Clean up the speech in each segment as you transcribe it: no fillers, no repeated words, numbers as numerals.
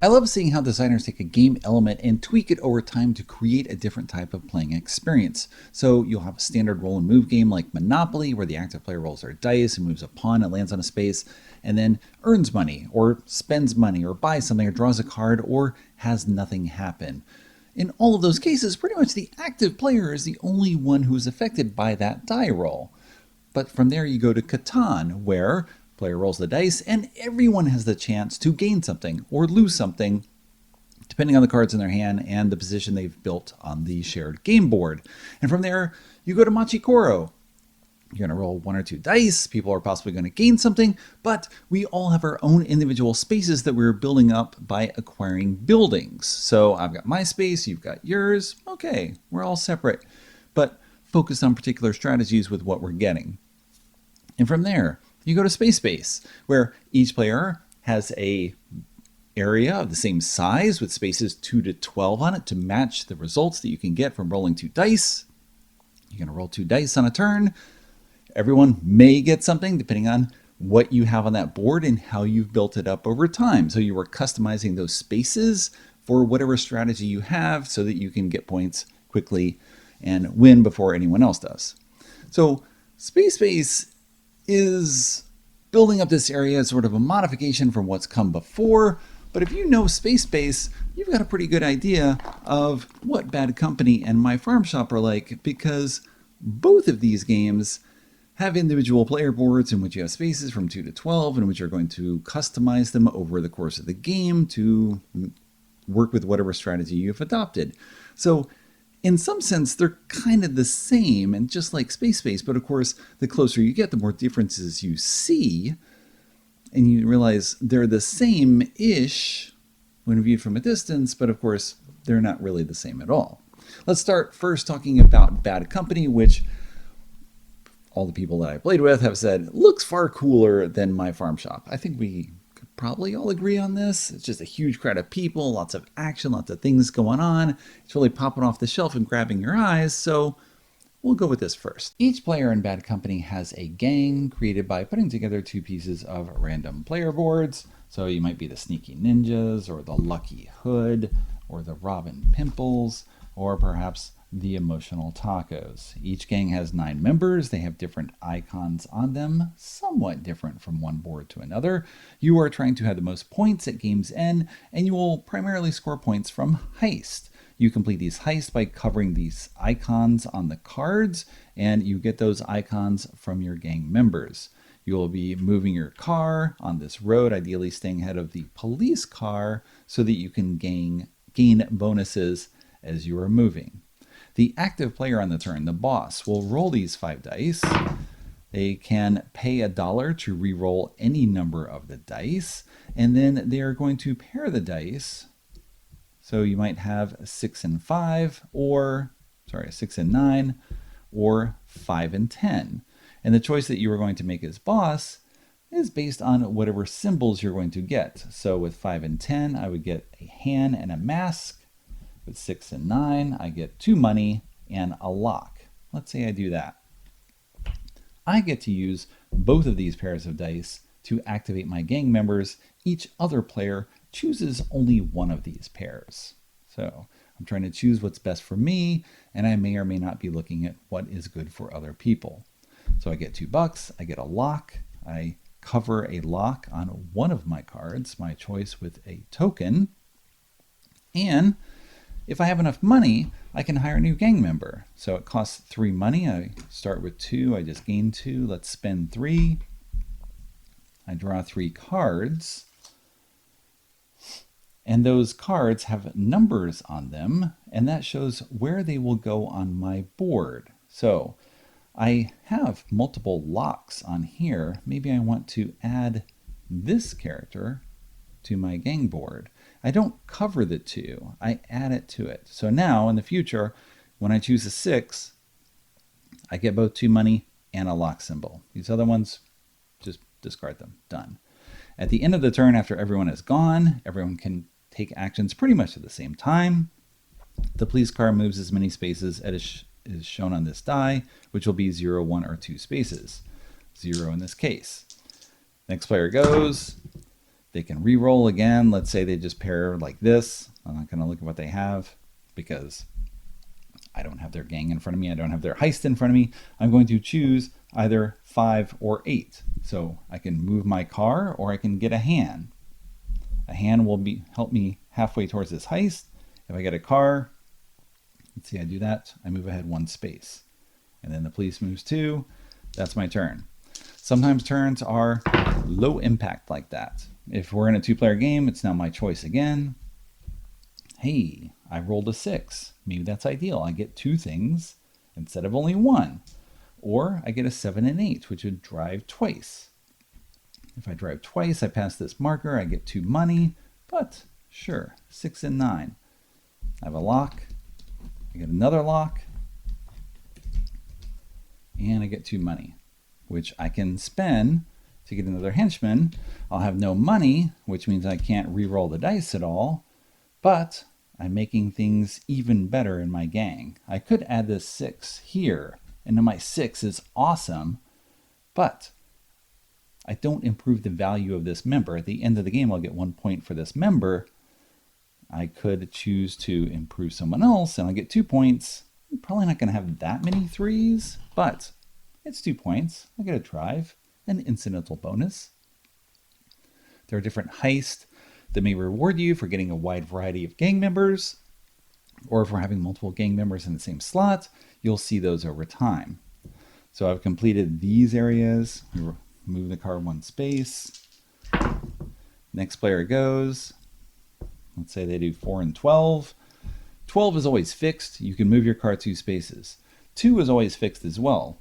I love seeing how designers take a game element and tweak it over time to create a different type of playing experience. So you'll have a standard roll and move game like Monopoly, where the active player rolls their dice and moves a pawn that lands on a space, and then earns money, or spends money, or buys something, or draws a card, or has nothing happen. In all of those cases, pretty much the active player is the only one who is affected by that die roll. But from there you go to Catan, where player rolls the dice and everyone has the chance to gain something or lose something, depending on the cards in their hand and the position they've built on the shared game board. And from there, you go to Machikoro. You're going to roll 1 or 2 dice. People are possibly going to gain something, but we all have our own individual spaces that we're building up by acquiring buildings. So I've got my space, you've got yours. Okay, we're all separate, but focused on particular strategies with what we're getting. And from there, you go to Space, where each player has a area of the same size with spaces 2 to 12 on it to match the results that you can get from rolling 2 dice. You're going to roll 2 dice on a turn. Everyone may get something depending on what you have on that board and how you've built it up over time. So you are customizing those spaces for whatever strategy you have so that you can get points quickly and win before anyone else does. So Space is building up this area as sort of a modification from what's come before. But if you know Space, you've got a pretty good idea of what Bad Company and My Farm Shop are like, because both of these games have individual player boards in which you have spaces from 2 to 12, in which you're going to customize them over the course of the game to work with whatever strategy you've adopted. So in some sense, they're kind of the same, and just like Space, but of course, the closer you get, the more differences you see, and you realize they're the same-ish when viewed from a distance, but of course, they're not really the same at all. Let's start first talking about Bad Company, which all the people that I played with have said looks far cooler than My Farm Shop. I think we could probably all agree on this. It's just a huge crowd of people, lots of action, lots of things going on. It's really popping off the shelf and grabbing your eyes, so we'll go with this first. Each player in Bad Company has a gang created by putting together 2 pieces of random player boards. So you might be the Sneaky Ninjas, or the Lucky Hood, or the Robin Pimples, or perhaps the Emotional Tacos. Each gang has 9 members. They have different icons on them, somewhat different from one board to another. You are trying to have the most points at game's end, and you will primarily score points from heist. You complete these heists by covering these icons on the cards, and you get those icons from your gang members. You will be moving your car on this road, ideally staying ahead of the police car so that you can gain bonuses as you are moving. The active player on the turn, the boss, will roll these 5 dice. They can pay $1 to re-roll any number of the dice, and then they are going to pair the dice. So you might have 6 and 5, or 6 and 9, or 5 and 10. And the choice that you are going to make as boss is based on whatever symbols you're going to get. So with 5 and 10, I would get a hand and a mask. With 6 and 9, I get 2 money and a lock. Let's say I do that. I get to use both of these pairs of dice to activate my gang members. Each other player chooses only one of these pairs. So I'm trying to choose what's best for me, and I may or may not be looking at what is good for other people. So I get $2, I get a lock, I cover a lock on one of my cards, my choice with a token, and if I have enough money, I can hire a new gang member. So it costs 3 money. I start with 2. I just gain 2. Let's spend 3. I draw 3 cards. And those cards have numbers on them, and that shows where they will go on my board. So I have multiple locks on here. Maybe I want to add this character to my gang board. I don't cover the 2, I add it to it. So now in the future, when I choose a 6, I get both 2 money and a lock symbol. These other ones, just discard them, done. At the end of the turn, after everyone is gone, everyone can take actions pretty much at the same time. The police car moves as many spaces as is shown on this die, which will be 0, 1, or 2 spaces. 0 in this case. Next player goes. They can re-roll again. Let's say they just pair like this. I'm not going to look at what they have because I don't have their gang in front of me. I don't have their heist in front of me. I'm going to choose either 5 or 8. So I can move my car or I can get a hand. A hand will help me halfway towards this heist. If I get a car, let's see, I do that. I move ahead 1 space. And then the police moves 2. That's my turn. Sometimes turns are low impact like that. If we're in a 2-player game, it's now my choice again. Hey, I rolled a 6. Maybe that's ideal. I get 2 things instead of only 1. Or I get a 7 and 8, which would drive twice. If I drive twice, I pass this marker, I get 2 money, but sure, 6 and 9. I have a lock, I get another lock, and I get 2 money, which I can spend to get another henchman. I'll have no money, which means I can't re-roll the dice at all, but I'm making things even better in my gang. I could add this 6 here, and then my 6 is awesome, but I don't improve the value of this member. At the end of the game, I'll get 1 point for this member. I could choose to improve someone else, and I'll get 2 points. I'm probably not going to have that many 3s, but it's 2 points. I get a drive, an incidental bonus. There are different heists that may reward you for getting a wide variety of gang members, or if we're having multiple gang members in the same slot, you'll see those over time. So I've completed these areas. Move the car 1 space. Next player goes. Let's say they do 4 and 12. 12 is always fixed. You can move your car 2 spaces. 2 is always fixed as well.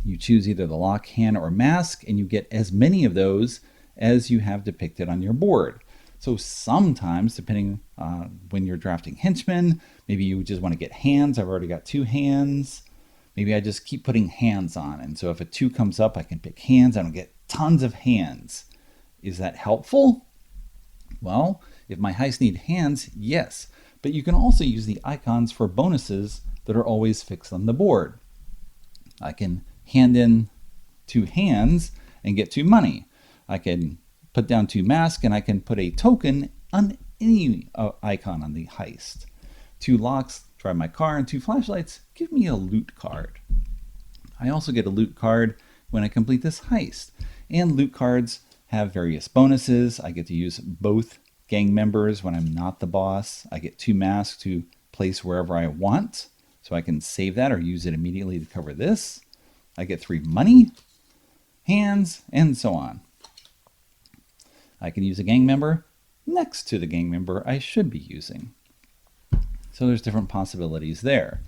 You choose either the lock, hand, or mask, and you get as many of those as you have depicted on your board. So sometimes, depending on when you're drafting henchmen, maybe you just want to get hands. I've already got 2 hands. Maybe I just keep putting hands on. And so if a 2 comes up, I can pick hands. I don't get tons of hands. Is that helpful? Well, if my heists need hands, yes. But you can also use the icons for bonuses that are always fixed on the board. I can hand in 2 hands and get 2 money. I can put down 2 masks and I can put a token on any icon on the heist. 2 locks, drive my car, and 2 flashlights give me a loot card. I also get a loot card when I complete this heist. And loot cards have various bonuses. I get to use both gang members when I'm not the boss. I get 2 masks to place wherever I want, so I can save that or use it immediately to cover this. I get 3 money, hands, and so on. I can use a gang member next to the gang member I should be using. So there's different possibilities there.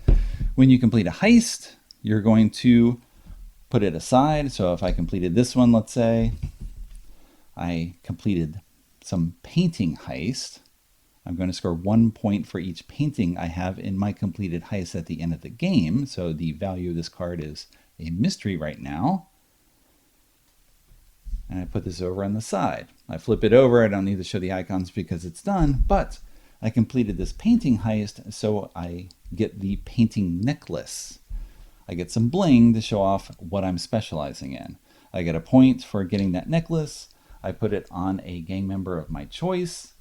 When you complete a heist, you're going to put it aside. So if I completed this one, let's say, I completed some painting heist, I'm going to score 1 point for each painting I have in my completed heist at the end of the game. So the value of this card is a mystery right now. And I put this over on the side. I flip it over. I don't need to show the icons because it's done, but I completed this painting heist, so I get the painting necklace. I get some bling to show off what I'm specializing in. I get a point for getting that necklace. I put it on a gang member of my choice.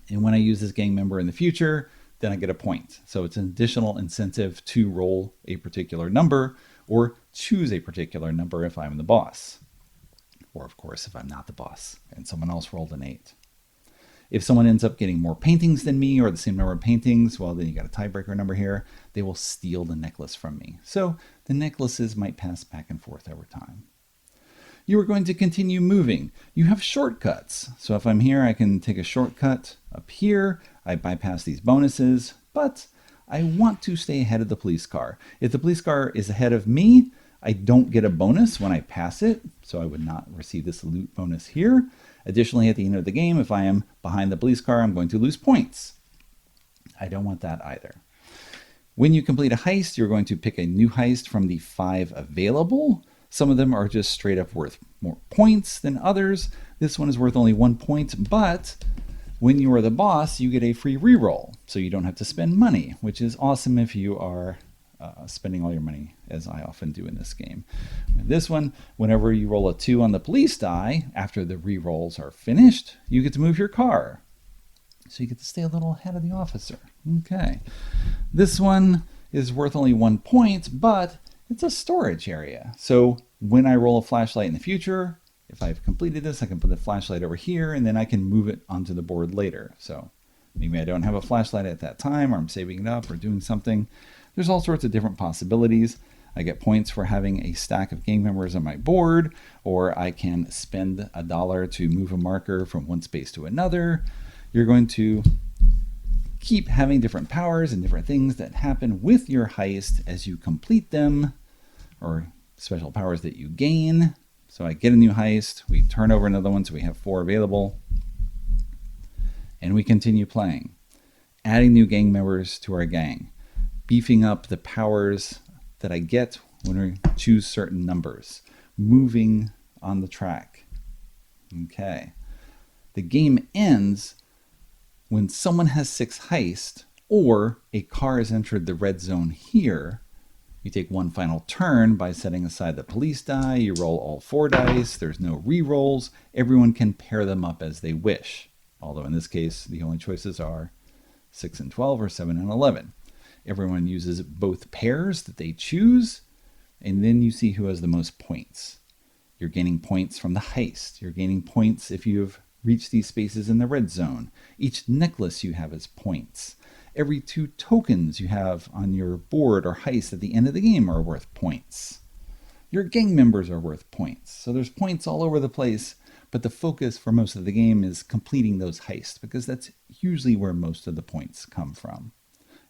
And when I use this gang member in the future, then I get a point. So it's an additional incentive to roll a particular number or choose a particular number if I'm the boss. Or of course, if I'm not the boss and someone else rolled an 8. If someone ends up getting more paintings than me or the same number of paintings, well, then you got a tiebreaker number here. They will steal the necklace from me. So the necklaces might pass back and forth over time. You are going to continue moving. You have shortcuts. So if I'm here, I can take a shortcut up here. I bypass these bonuses, but I want to stay ahead of the police car. If the police car is ahead of me, I don't get a bonus when I pass it, so I would not receive this loot bonus here. Additionally, at the end of the game, if I am behind the police car, I'm going to lose points. I don't want that either. When you complete a heist, you're going to pick a new heist from the 5 available. Some of them are just straight up worth more points than others. This one is worth only 1 point, but when you are the boss, you get a free reroll, so you don't have to spend money, which is awesome if you are spending all your money, as I often do in this game. This one, whenever you roll a 2 on the police die, after the re-rolls are finished, you get to move your car. So you get to stay a little ahead of the officer. Okay. This one is worth only 1 point, but it's a storage area. So when I roll a flashlight in the future, if I've completed this, I can put the flashlight over here, and then I can move it onto the board later. So maybe I don't have a flashlight at that time, or I'm saving it up or doing something. There's all sorts of different possibilities. I get points for having a stack of gang members on my board, or I can spend $1 to move a marker from one space to another. You're going to keep having different powers and different things that happen with your heist as you complete them, or special powers that you gain. So I get a new heist, we turn over another one, so we have 4 available, and we continue playing, adding new gang members to our gang, beefing up the powers that I get when we choose certain numbers, moving on the track. Okay. The game ends when someone has 6 heists, or a car has entered the red zone here. You take one final turn by setting aside the police die. You roll all 4 dice. There's no re-rolls. Everyone can pair them up as they wish. Although in this case, the only choices are 6 and 12 or 7 and 11. Everyone uses both pairs that they choose, and then you see who has the most points. You're gaining points from the heist. You're gaining points if you've reached these spaces in the red zone. Each necklace you have is points. Every 2 tokens you have on your board or heist at the end of the game are worth points. Your gang members are worth points. So there's points all over the place, but the focus for most of the game is completing those heists, because that's usually where most of the points come from.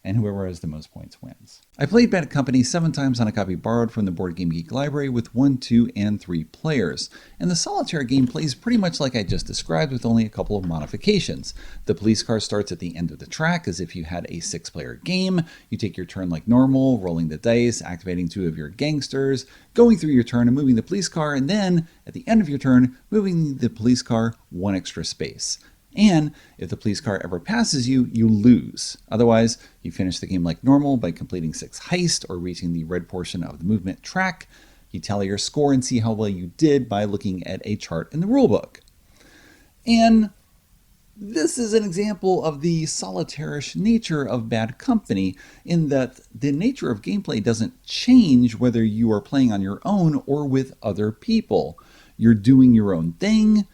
And whoever has the most points wins. I played Bad Company 7 times on a copy borrowed from the BoardGameGeek library with 1, 2, and 3 players. And the solitaire game plays pretty much like I just described, with only a couple of modifications. The police car starts at the end of the track as if you had a 6-player game. You take your turn like normal, rolling the dice, activating 2 of your gangsters, going through your turn and moving the police car, and then at the end of your turn, moving the police car 1 extra space. And if the police car ever passes you, you lose. Otherwise, you finish the game like normal by completing 6 heists or reaching the red portion of the movement track. You tally your score and see how well you did by looking at a chart in the rulebook. And this is an example of the solitaire-ish nature of Bad Company, in that the nature of gameplay doesn't change whether you are playing on your own or with other people. You're doing your own thing,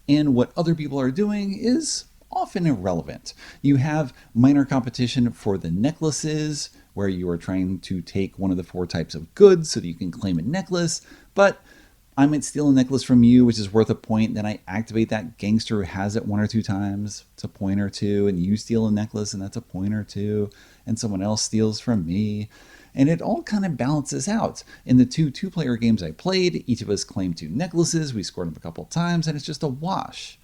and what other people are doing is often irrelevant. You have minor competition for the necklaces, where you are trying to take one of the 4 types of goods so that you can claim a necklace, but I might steal a necklace from you, which is worth a point. Then I activate that gangster who has it 1 or 2 times. It's a point or 2, and you steal a necklace, and that's a point or 2, and someone else steals from me. And it all kind of balances out. In the 2 2-player games I played, each of us claimed 2 necklaces. We scored them a couple of times, and it's just a wash.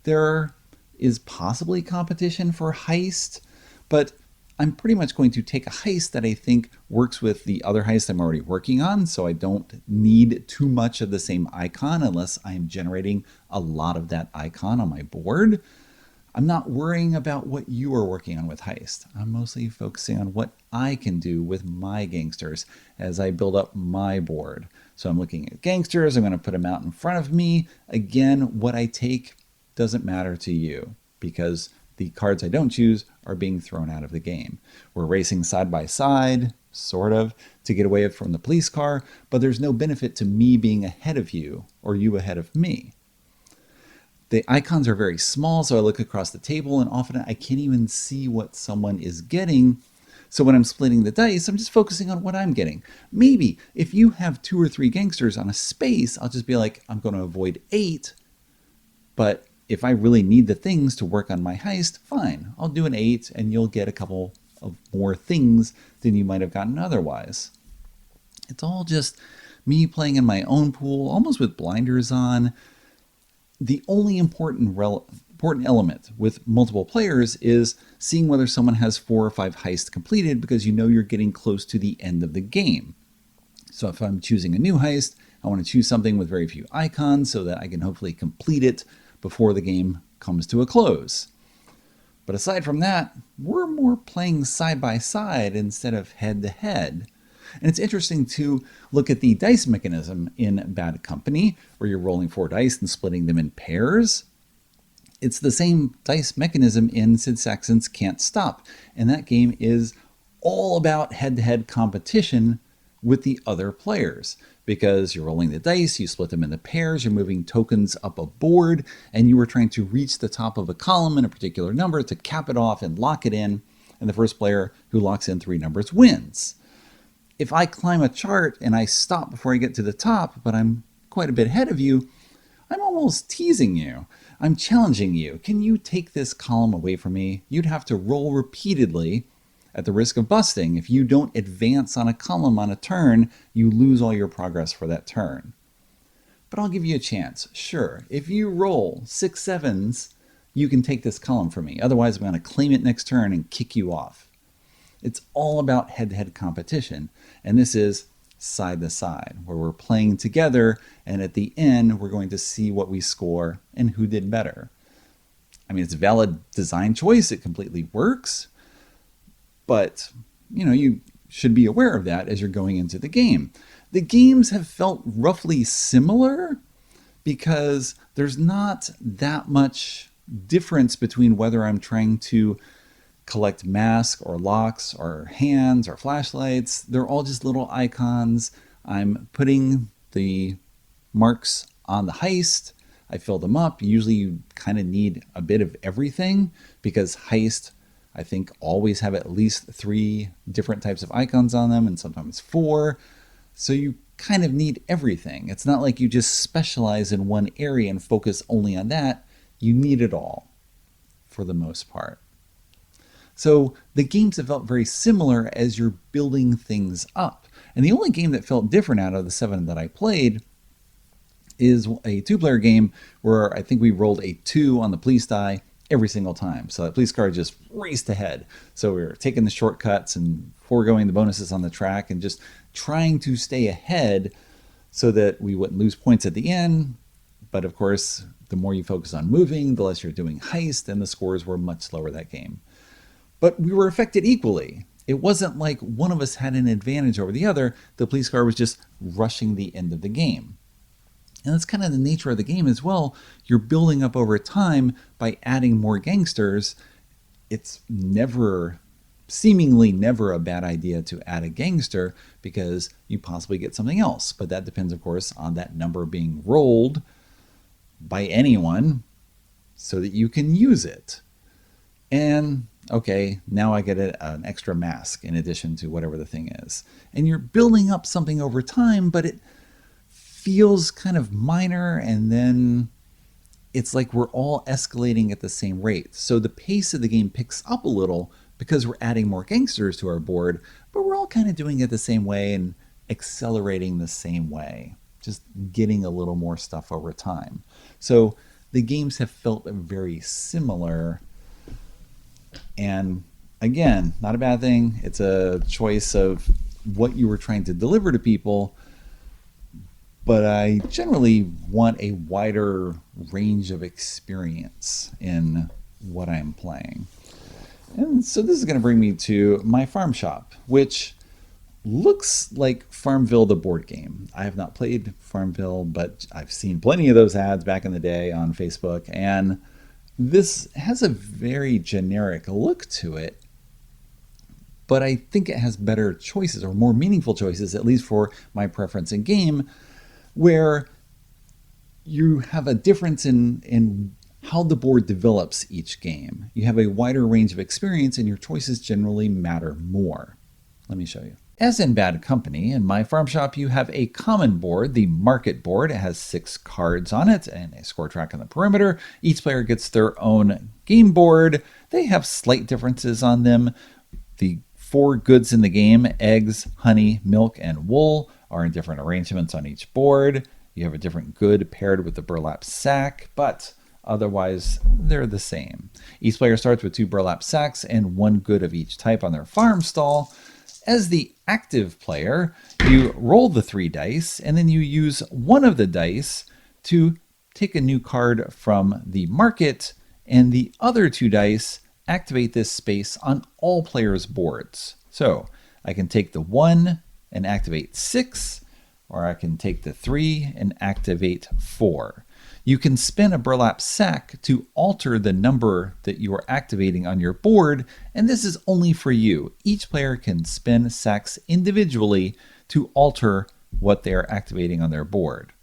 There is possibly competition for heist, but I'm pretty much going to take a heist that I think works with the other heist I'm already working on, so I don't need too much of the same icon unless I'm generating a lot of that icon on my board. I'm not worrying about what you are working on with heist. I'm mostly focusing on what I can do with my gangsters as I build up my board. So I'm looking at gangsters, I'm going to put them out in front of me. Again, what I take doesn't matter to you, because the cards I don't choose are being thrown out of the game. We're racing side by side, sort of, to get away from the police car, but there's no benefit to me being ahead of you or you ahead of me. The icons are very small, so I look across the table, and often I can't even see what someone is getting. So when I'm splitting the dice, I'm just focusing on what I'm getting. Maybe if you have 2 or 3 gangsters on a space, I'll just be like, I'm going to avoid 8. But if I really need the things to work on my heist, fine, I'll do an 8, and you'll get a couple of more things than you might have gotten otherwise. It's all just me playing in my own pool, almost with blinders on. The only important element with multiple players is seeing whether someone has 4 or 5 heists completed, because you know you're getting close to the end of the game. So if I'm choosing a new heist, I want to choose something with very few icons so that I can hopefully complete it before the game comes to a close. But aside from that, we're more playing side by side instead of head to head. And it's interesting to look at the dice mechanism in Bad Company, where you're rolling 4 dice and splitting them in pairs. It's the same dice mechanism in Sid Sackson's Can't Stop, and that game is all about head-to-head competition with the other players, because you're rolling the dice, you split them into pairs, you're moving tokens up a board, and you are trying to reach the top of a column in a particular number to cap it off and lock it in, and the first player who locks in 3 numbers wins. If I climb a chart and I stop before I get to the top, but I'm quite a bit ahead of you, I'm almost teasing you. I'm challenging you. Can you take this column away from me? You'd have to roll repeatedly at the risk of busting. If you don't advance on a column on a turn, you lose all your progress for that turn. But I'll give you a chance. Sure, if you roll 6 sevens, you can take this column from me. Otherwise, I'm going to claim it next turn and kick you off. It's all about head-to-head competition. And this is side to side, where we're playing together, and at the end, we're going to see what we score and who did better. I mean, it's a valid design choice. It completely works. But, you should be aware of that as you're going into the game. The games have felt roughly similar because there's not that much difference between whether I'm trying to collect masks or locks or hands or flashlights. They're all just little icons. I'm putting the marks on the heist. I fill them up. Usually you kind of need a bit of everything, because heist, I think, always have at least 3 different types of icons on them, and sometimes 4. So you kind of need everything. It's not like you just specialize in one area and focus only on that. You need it all for the most part. So the games have felt very similar as you're building things up. And the only game that felt different out of the 7 that I played is a 2-player game where I think we rolled a 2 on the police die every single time. So that police car just raced ahead. So we were taking the shortcuts and foregoing the bonuses on the track and just trying to stay ahead so that we wouldn't lose points at the end. But of course, the more you focus on moving, the less you're doing heist, and the scores were much lower that game. But we were affected equally. It wasn't like one of us had an advantage over the other. The police car was just rushing the end of the game. And that's kind of the nature of the game as well. You're building up over time by adding more gangsters. It's seemingly never a bad idea to add a gangster, because you possibly get something else. But that depends, of course, on that number being rolled by anyone so that you can use it. And okay, now I get an extra mask in addition to whatever the thing is. And you're building up something over time, but it feels kind of minor, and then it's like we're all escalating at the same rate. So the pace of the game picks up a little because we're adding more gangsters to our board, but we're all kind of doing it the same way and accelerating the same way, just getting a little more stuff over time. So the games have felt very similar. And again, not a bad thing. It's a choice of what you were trying to deliver to people. But I generally want a wider range of experience in what I'm playing. And so this is going to bring me to my farm shop, which looks like Farmville the board game. I have not played Farmville, but I've seen plenty of those ads back in the day on Facebook. And this has a very generic look to it, but I think it has better choices, or more meaningful choices, at least for my preference in game, where you have a difference in how the board develops each game. You have a wider range of experience, and your choices generally matter more. Let me show you. As in Bad Company, in my farm shop, you have a common board, the market board. It has 6 cards on it and a score track on the perimeter. Each player gets their own game board. They have slight differences on them. The 4 goods in the game, eggs, honey, milk, and wool, are in different arrangements on each board. You have a different good paired with the burlap sack, but otherwise they're the same. Each player starts with 2 burlap sacks and 1 good of each type on their farm stall. As the active player, you roll the 3 dice, and then you use one of the dice to take a new card from the market, and the other 2 dice activate this space on all players' boards. So I can take the 1 and activate 6, or I can take the 3 and activate 4. You can spin a burlap sack to alter the number that you are activating on your board, and this is only for you. Each player can spin sacks individually to alter what they are activating on their board.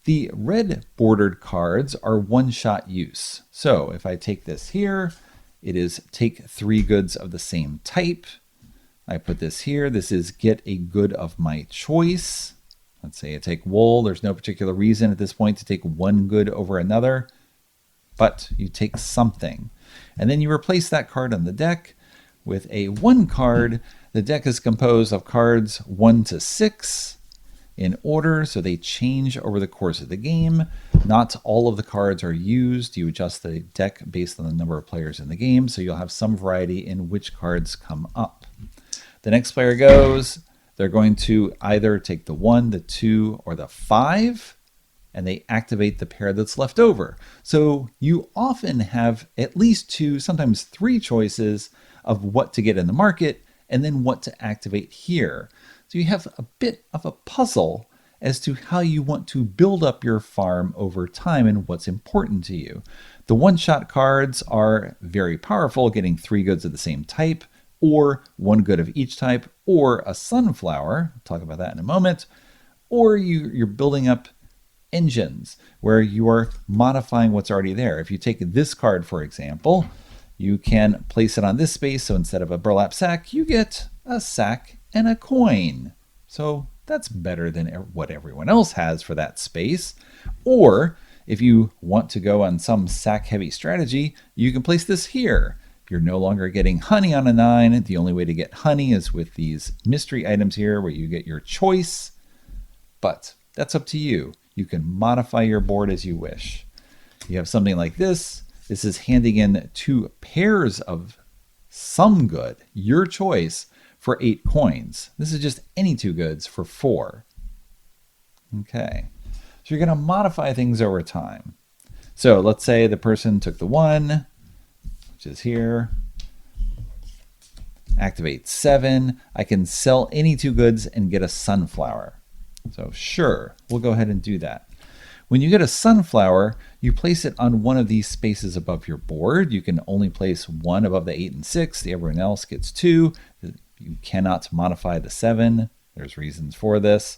The red bordered cards are one-shot use. So if I take this here, it is take 3 goods of the same type. I put this here. This is get a good of my choice. Let's say I take wool. There's no particular reason at this point to take one good over another, but you take something. And then you replace that card on the deck with a 1 card. The deck is composed of cards 1 to 6 in order, so they change over the course of the game. Not all of the cards are used. You adjust the deck based on the number of players in the game, so you'll have some variety in which cards come up. The next player goes. They're going to either take the 1, the 2, or the 5, and they activate the pair that's left over. So you often have at least 2, sometimes 3 choices of what to get in the market and then what to activate here. So you have a bit of a puzzle as to how you want to build up your farm over time and what's important to you. The one-shot cards are very powerful, getting 3 goods of the same type, or 1 good of each type, or a sunflower. I'll talk about that in a moment. Or you're building up engines where you are modifying what's already there. If you take this card, for example, you can place it on this space. So instead of a burlap sack, you get a sack and a coin. So that's better than what everyone else has for that space. Or if you want to go on some sack-heavy strategy, you can place this here. You're no longer getting honey on a 9. The only way to get honey is with these mystery items here where you get your choice. But that's up to you. You can modify your board as you wish. You have something like this. This is handing in 2 pairs of some good, your choice, for 8 coins. This is just any 2 goods for 4. Okay. So you're going to modify things over time. So let's say the person took the 1, which is here. Activate 7. I can sell any 2 goods and get a sunflower. So sure, we'll go ahead and do that. When you get a sunflower, you place it on one of these spaces above your board. You can only place 1 above the 8 and 6. Everyone else gets 2. You cannot modify the 7. There's reasons for this.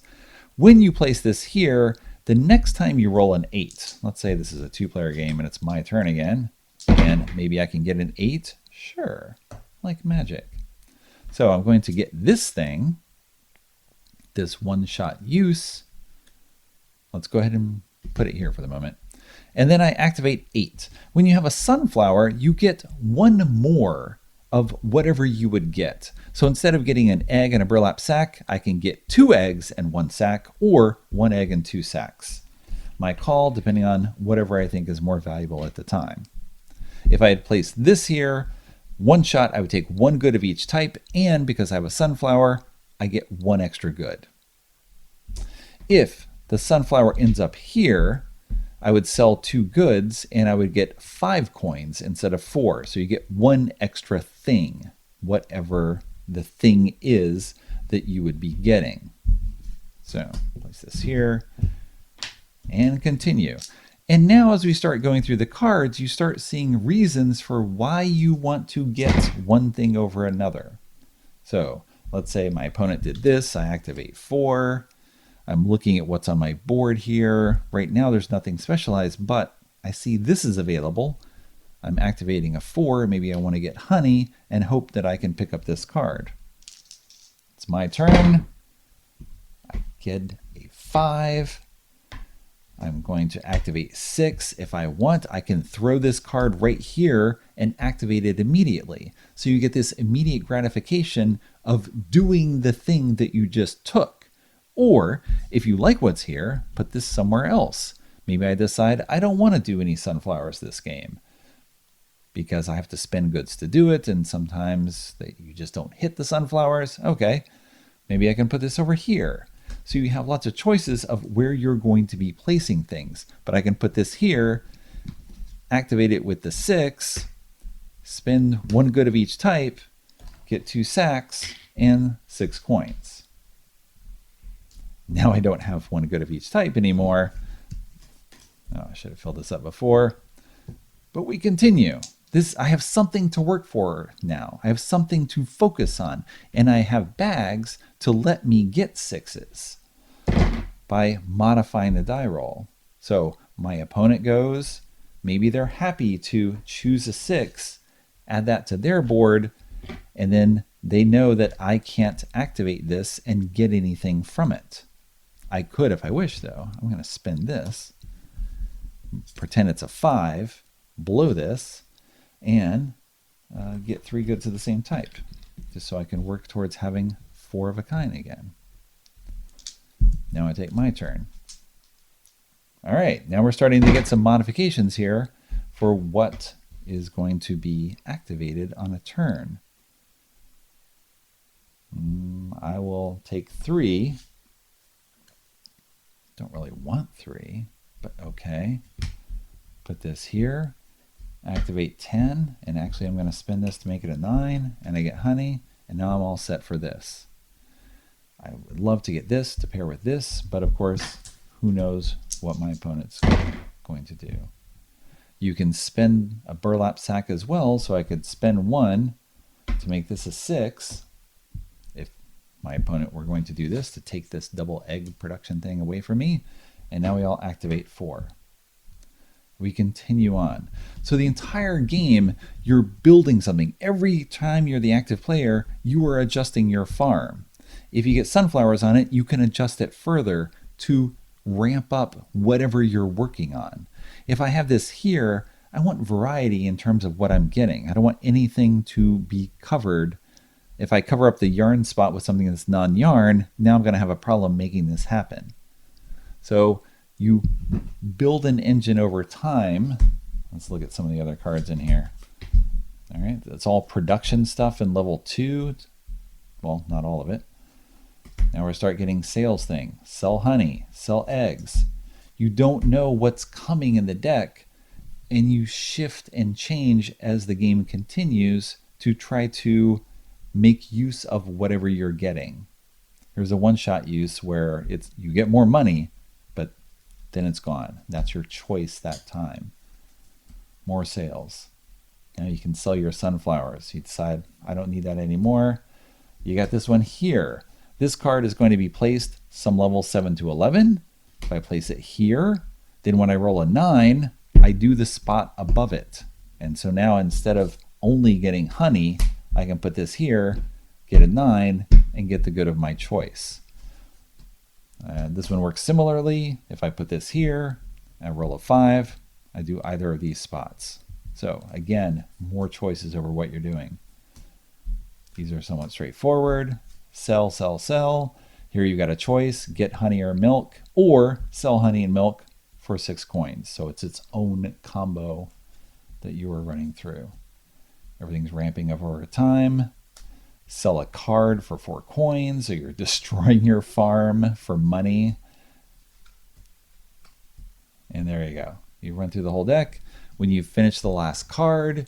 When you place this here, the next time you roll an 8, let's say this is a 2-player game and it's my turn again, and maybe I can get an 8. Sure, like magic. So I'm going to get this thing, this one-shot use. Let's go ahead and put it here for the moment. And then I activate 8. When you have a sunflower, you get 1 more of whatever you would get. So instead of getting an egg and a burlap sack, I can get 2 eggs and 1 sack, or 1 egg and 2 sacks. My call, depending on whatever I think is more valuable at the time. If I had placed this here, one shot, I would take 1 good of each type, and because I have a sunflower, I get 1 extra good. If the sunflower ends up here, I would sell 2 goods and I would get 5 coins instead of 4. So you get 1 extra thing, whatever the thing is that you would be getting. So place this here and continue. And now as we start going through the cards, you start seeing reasons for why you want to get one thing over another. So let's say my opponent did this, I activate 4. I'm looking at what's on my board here. Right now there's nothing specialized, but I see this is available. I'm activating a 4. Maybe I want to get honey and hope that I can pick up this card. It's my turn. I get a 5. I'm going to activate 6. If I want, I can throw this card right here and activate it immediately. So you get this immediate gratification of doing the thing that you just took. Or if you like what's here, put this somewhere else. Maybe I decide I don't want to do any sunflowers this game because I have to spend goods to do it, and sometimes you just don't hit the sunflowers. Okay, maybe I can put this over here. So you have lots of choices of where you're going to be placing things. But I can put this here, activate it with the 6, spend 1 good of each type, get 2 sacks, and 6 coins. Now I don't have one good of each type anymore. Oh, I should have filled this up before. But we continue. I have something to work for now. I have something to focus on. And I have bags to let me get 6s by modifying the die roll. So my opponent goes, maybe they're happy to choose a 6, add that to their board, and then they know that I can't activate this and get anything from it. I could if I wish, though. I'm going to spend this, pretend it's a 5, blow this, and get 3 goods of the same type, just so I can work towards having 4 of a kind again. Now I take my turn. All right, now we're starting to get some modifications here for what is going to be activated on a turn. I will take 3. Don't really want 3, but okay. Put this here, activate 10, and actually I'm going to spend this to make it a 9, and I get honey, and now I'm all set for this. I would love to get this to pair with this, but of course, who knows what my opponent's going to do. You can spend a burlap sack as well, so I could spend 1 to make this a 6. If my opponent were going to do this, to take this double egg production thing away from me, and now we all activate 4. We continue on. So the entire game, you're building something. Every time you're the active player, you are adjusting your farm. If you get sunflowers on it, you can adjust it further to ramp up whatever you're working on. If I have this here, I want variety in terms of what I'm getting. I don't want anything to be covered. If I cover up the yarn spot with something that's non-yarn, now I'm going to have a problem making this happen. So you build an engine over time. Let's look at some of the other cards in here. All right, that's all production stuff in level 2. Well, not all of it. Now we start getting sales thing. Sell honey, sell eggs. You don't know what's coming in the deck, and you shift and change as the game continues to try to make use of whatever you're getting. There's a one-shot use where you get more money, but then it's gone. That's your choice that time. More sales. Now you can sell your sunflowers. You decide, I don't need that anymore. You got this one here. This card is going to be placed some level 7 to 11. If I place it here, then when I roll a 9, I do the spot above it. And so now instead of only getting honey, I can put this here, get a 9, and get the good of my choice. This one works similarly. If I put this here, I roll a 5, I do either of these spots. So again, more choices over what you're doing. These are somewhat straightforward. Sell, sell, sell. Here you got a choice, get honey or milk, or sell honey and milk for 6 coins. So it's its own combo that you are running through. Everything's ramping up over time. Sell a card for 4 coins, so you're destroying your farm for money. And there you go. You run through the whole deck. When you finish the last card,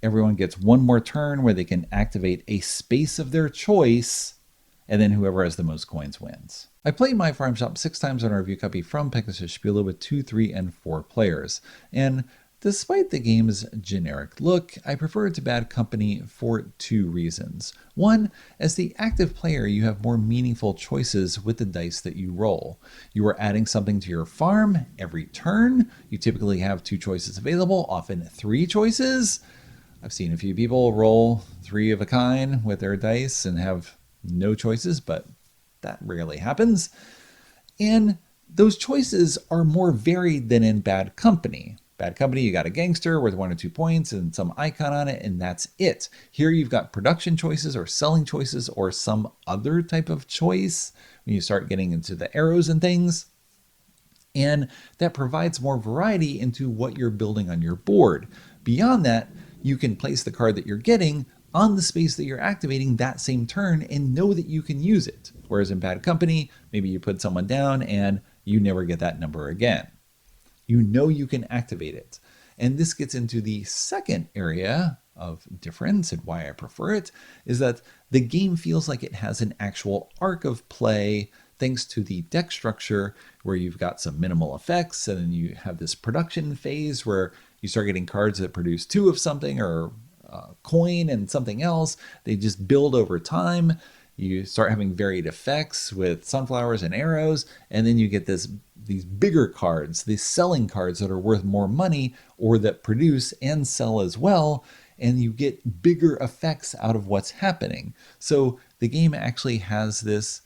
everyone gets one more turn where they can activate a space of their choice, and then whoever has the most coins wins. I played my farm shop 6 times on a review copy from Pegasus Spiele with 2, 3, and 4 players. And despite the game's generic look, I prefer it to Bad Company for 2 reasons. One, as the active player, you have more meaningful choices with the dice that you roll. You are adding something to your farm every turn. You typically have 2 choices available, often 3 choices. I've seen a few people roll 3 of a kind with their dice and have no choices, but that rarely happens. And those choices are more varied than in Bad Company. Bad Company, you got a gangster with 1 or 2 points and some icon on it, and that's it. Here you've got production choices or selling choices or some other type of choice when you start getting into the arrows and things. And that provides more variety into what you're building on your board. Beyond that, you can place the card that you're getting on the space that you're activating that same turn and know that you can use it. Whereas in Bad Company, maybe you put someone down and you never get that number again. You know you can activate it. And this gets into the second area of difference and why I prefer it, is that the game feels like it has an actual arc of play thanks to the deck structure where you've got some minimal effects, and then you have this production phase where you start getting cards that produce 2 of something, or a coin and something else. They just build over time. You start having varied effects with sunflowers and arrows, and then you get these bigger cards, these selling cards that are worth more money or that produce and sell as well, and you get bigger effects out of what's happening. So the game actually has this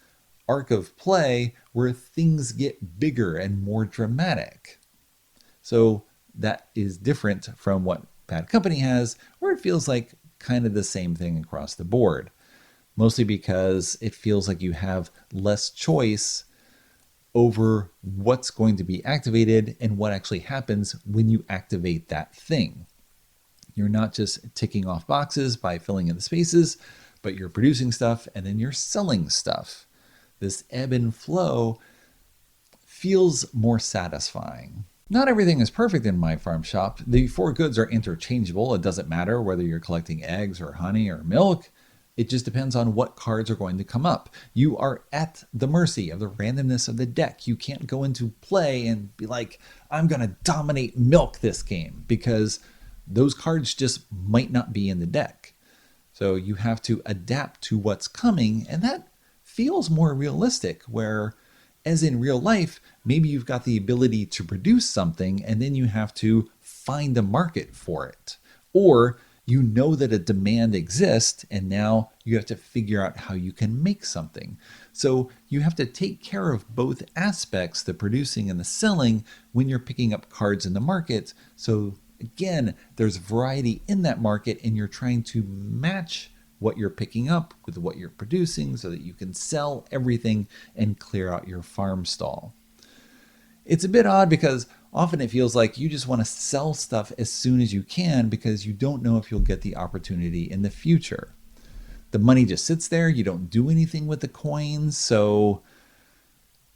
arc of play where things get bigger and more dramatic. So that is different from what Bad Company has, where it feels like kind of the same thing across the board. Mostly because it feels like you have less choice over what's going to be activated and what actually happens when you activate that thing. You're not just ticking off boxes by filling in the spaces, but you're producing stuff and then you're selling stuff. This ebb and flow feels more satisfying. Not everything is perfect in my farm shop. The 4 goods are interchangeable. It doesn't matter whether you're collecting eggs or honey or milk. It just depends on what cards are going to come up. You are at the mercy of the randomness of the deck. You can't go into play and be like, I'm going to dominate milk this game, because those cards just might not be in the deck. So you have to adapt to what's coming, and that feels more realistic, where, as in real life, maybe you've got the ability to produce something and then you have to find a market for it. Or you know that a demand exists and now you have to figure out how you can make something. So you have to take care of both aspects, the producing and the selling, when you're picking up cards in the market. So again, there's variety in that market and you're trying to match what you're picking up with what you're producing so that you can sell everything and clear out your farm stall. It's a bit odd because often it feels like you just want to sell stuff as soon as you can because you don't know if you'll get the opportunity in the future. The money just sits there. You don't do anything with the coins. So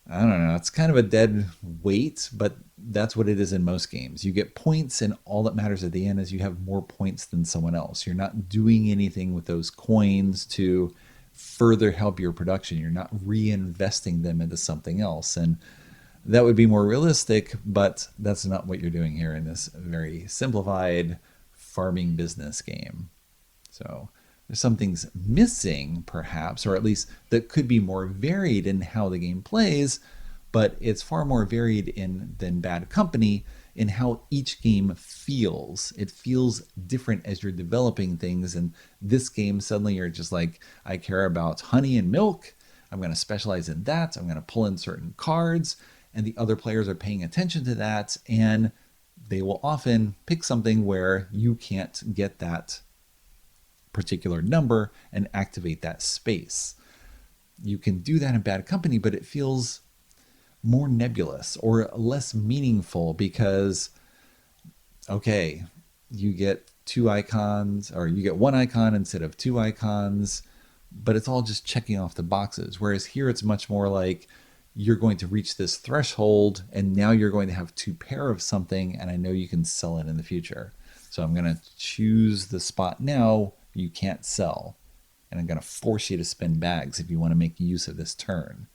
I don't know. It's kind of a dead weight, but that's what it is in most games. You get points, and all that matters at the end is you have more points than someone else. You're not doing anything with those coins to further help your production. You're not reinvesting them into something else. And that would be more realistic, but that's not what you're doing here in this very simplified farming business game. So there's some things missing, perhaps, or at least that could be more varied in how the game plays, but it's far more varied than Bad Company in how each game feels. It feels different as you're developing things, and this game, suddenly you're just like, I care about honey and milk. I'm going to specialize in that. I'm going to pull in certain cards. And the other players are paying attention to that, and they will often pick something where you can't get that particular number and activate that space. You can do that in Bad Company, but it feels more nebulous or less meaningful because, okay, you get 2 icons, or you get 1 icon instead of 2 icons, but it's all just checking off the boxes. Whereas here it's much more like, you're going to reach this threshold and now you're going to have 2 pair of something, and I know you can sell it in the future. So I'm going to choose the spot now you can't sell, and I'm going to force you to spend bags if you want to make use of this turn.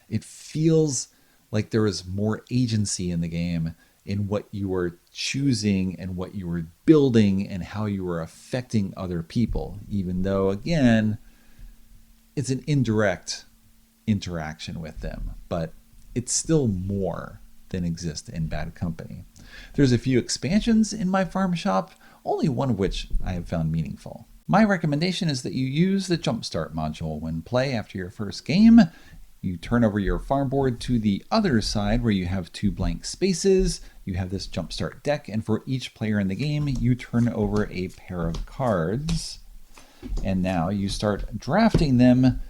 It feels like there is more agency in the game in what you were choosing and what you were building and how you were affecting other people, even though, again, it's an indirect interaction with them, but it's still more than exists in Bad Company. There's a few expansions in my farm shop, only one of which I have found meaningful. My recommendation is that you use the Jumpstart module when play after your first game. You turn over your farm board to the other side where you have 2 blank spaces. You have this Jumpstart deck, and for each player in the game, you turn over a pair of cards. And now you start drafting them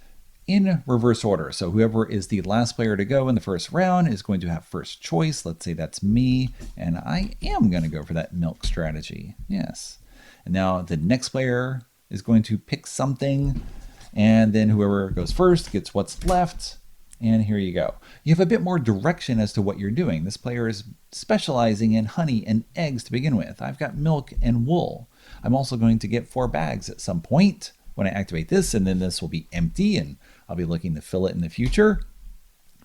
in reverse order. So whoever is the last player to go in the first round is going to have first choice. Let's say that's me, and I am going to go for that milk strategy. Yes. And now the next player is going to pick something, and then whoever goes first gets what's left. And here you go. You have a bit more direction as to what you're doing. This player is specializing in honey and eggs to begin with. I've got milk and wool. I'm also going to get 4 bags at some point. when I activate this, and then this will be empty and I'll be looking to fill it in the future.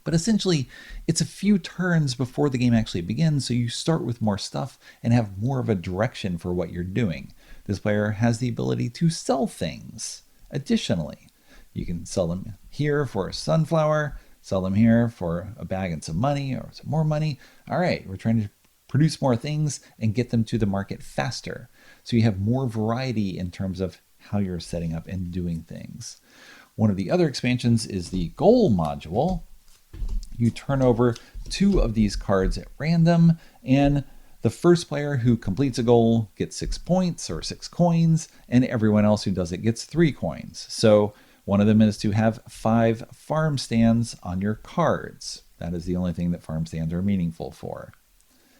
But essentially, it's a few turns before the game actually begins, so you start with more stuff and have more of a direction for what you're doing. This player has the ability to sell things. Additionally, you can sell them here for a sunflower, sell them here for a bag and some money or some more money. All right, we're trying to produce more things and get them to the market faster. So you have more variety in terms of how you're setting up and doing things. One of the other expansions is the goal module. You turn over 2 of these cards at random, and the first player who completes a goal gets 6 points or 6 coins, and everyone else who does it gets 3 coins. So one of them is to have 5 farm stands on your cards. That is the only thing that farm stands are meaningful for.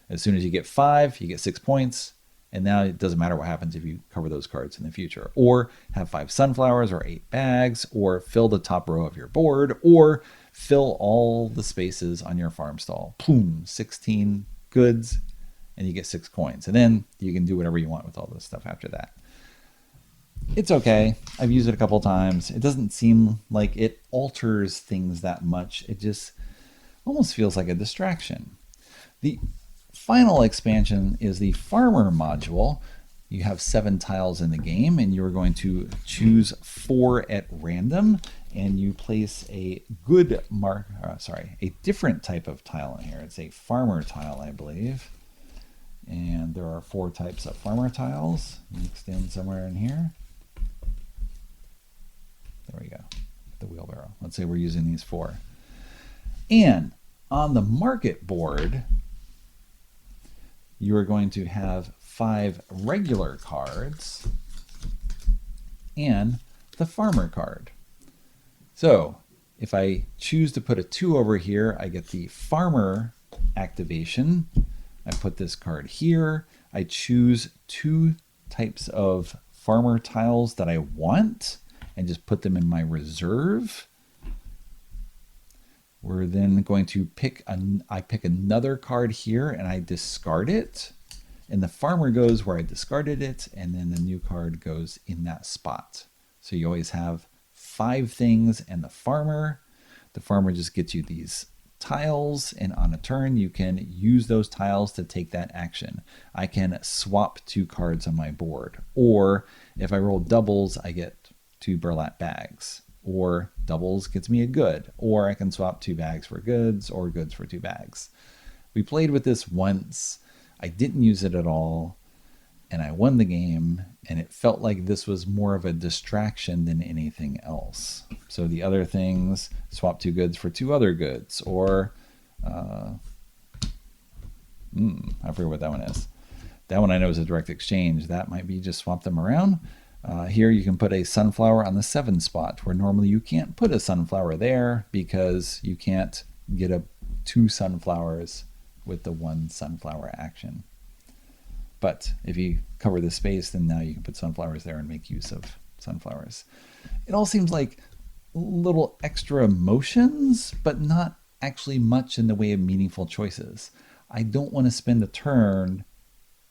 As soon as you get 5, you get 6 points, and now it doesn't matter what happens if you cover those cards in the future. Or have 5 sunflowers or 8 bags, or fill the top row of your board, or fill all the spaces on your farm stall. Boom, 16 goods, and you get 6 coins. And then you can do whatever you want with all this stuff after that. It's okay. I've used it a couple times. It doesn't seem like it alters things that much. It just almost feels like a distraction. The final expansion is the farmer module. You have 7 tiles in the game, and you're going to choose 4 at random, and you place a a different type of tile in here. It's a farmer tile, I believe. And there are 4 types of farmer tiles mixed in somewhere in here. There we go, the wheelbarrow. Let's say we're using these 4. And on the market board, you are going to have 5 regular cards and the farmer card. So if I choose to put a 2 over here, I get the farmer activation. I put this card here. I choose 2 types of farmer tiles that I want and just put them in my reserve. We're then going to pick another card here and I discard it. And the farmer goes where I discarded it, and then the new card goes in that spot. So you always have 5 things and the farmer. The farmer just gets you these tiles, and on a turn you can use those tiles to take that action. I can swap 2 cards on my board, or if I roll doubles, I get 2 burlap bags, or doubles gets me a good, or I can swap 2 bags for goods or goods for 2 bags. We played with this once. I didn't use it at all, and I won the game, and it felt like this was more of a distraction than anything else. So the other things, swap 2 goods for 2 other goods, or I forget what that one is. That one I know is a direct exchange. That might be just swap them around. Here you can put a sunflower on the 7 spot, where normally you can't put a sunflower there because you can't get 2 sunflowers with the 1 sunflower action. But if you cover the space, then now you can put sunflowers there and make use of sunflowers. It all seems like little extra motions, but not actually much in the way of meaningful choices. I don't want to spend a turn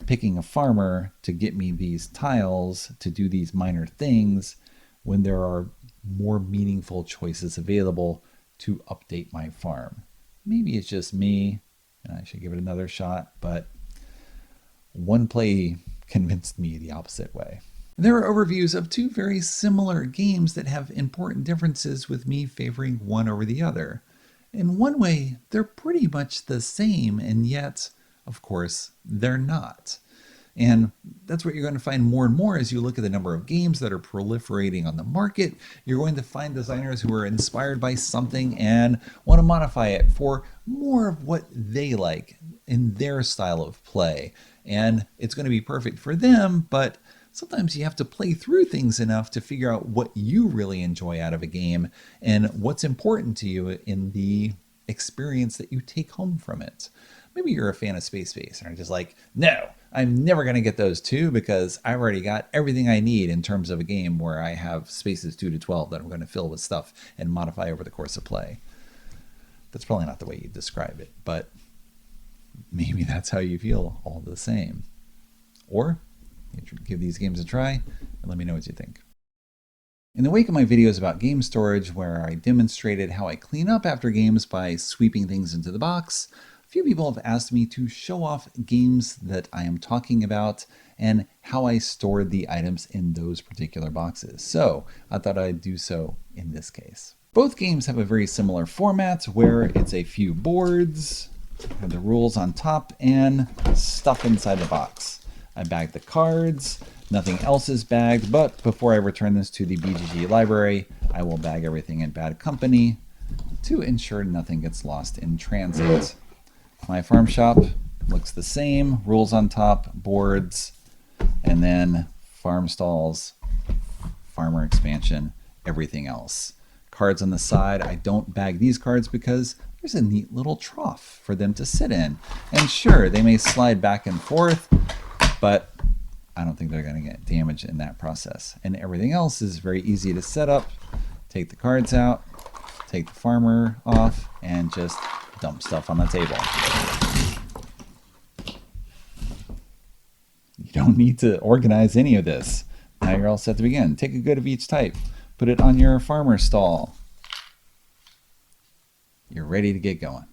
picking a farmer to get me these tiles to do these minor things when there are more meaningful choices available to update my farm. Maybe it's just me, and I should give it another shot, but one play convinced me the opposite way. There are overviews of 2 very similar games that have important differences, with me favoring one over the other. In one way, they're pretty much the same, and yet, of course, they're not. And that's what you're going to find more and more as you look at the number of games that are proliferating on the market. You're going to find designers who are inspired by something and want to modify it for more of what they like in their style of play. And it's going to be perfect for them, but sometimes you have to play through things enough to figure out what you really enjoy out of a game and what's important to you in the experience that you take home from it. Maybe you're a fan of Space Base and are just like, no, I'm never going to get those 2 because I've already got everything I need in terms of a game where I have spaces 2 to 12 that I'm going to fill with stuff and modify over the course of play. That's probably not the way you describe it, but maybe that's how you feel all the same. Or give these games a try and let me know what you think. In the wake of my videos about game storage, where I demonstrated how I clean up after games by sweeping things into the box, a few people have asked me to show off games that I am talking about and how I stored the items in those particular boxes. So I thought I'd do so in this case. Both games have a very similar format where it's a few boards, have the rules on top, and stuff inside the box. I bagged the cards. Nothing else is bagged, but before I return this to the BGG library, I will bag everything in bad company to ensure nothing gets lost in transit. My farm shop looks the same, rules on top, boards, and then farm stalls, farmer expansion, everything else. Cards on the side, I don't bag these cards because there's a neat little trough for them to sit in. And sure, they may slide back and forth, but I don't think they're going to get damaged in that process. And everything else is very easy to set up. Take the cards out, take the farmer off, and just dump stuff on the table. You don't need to organize any of this. Now you're all set to begin. Take a good of each type. Put it on your farmer stall. You're ready to get going.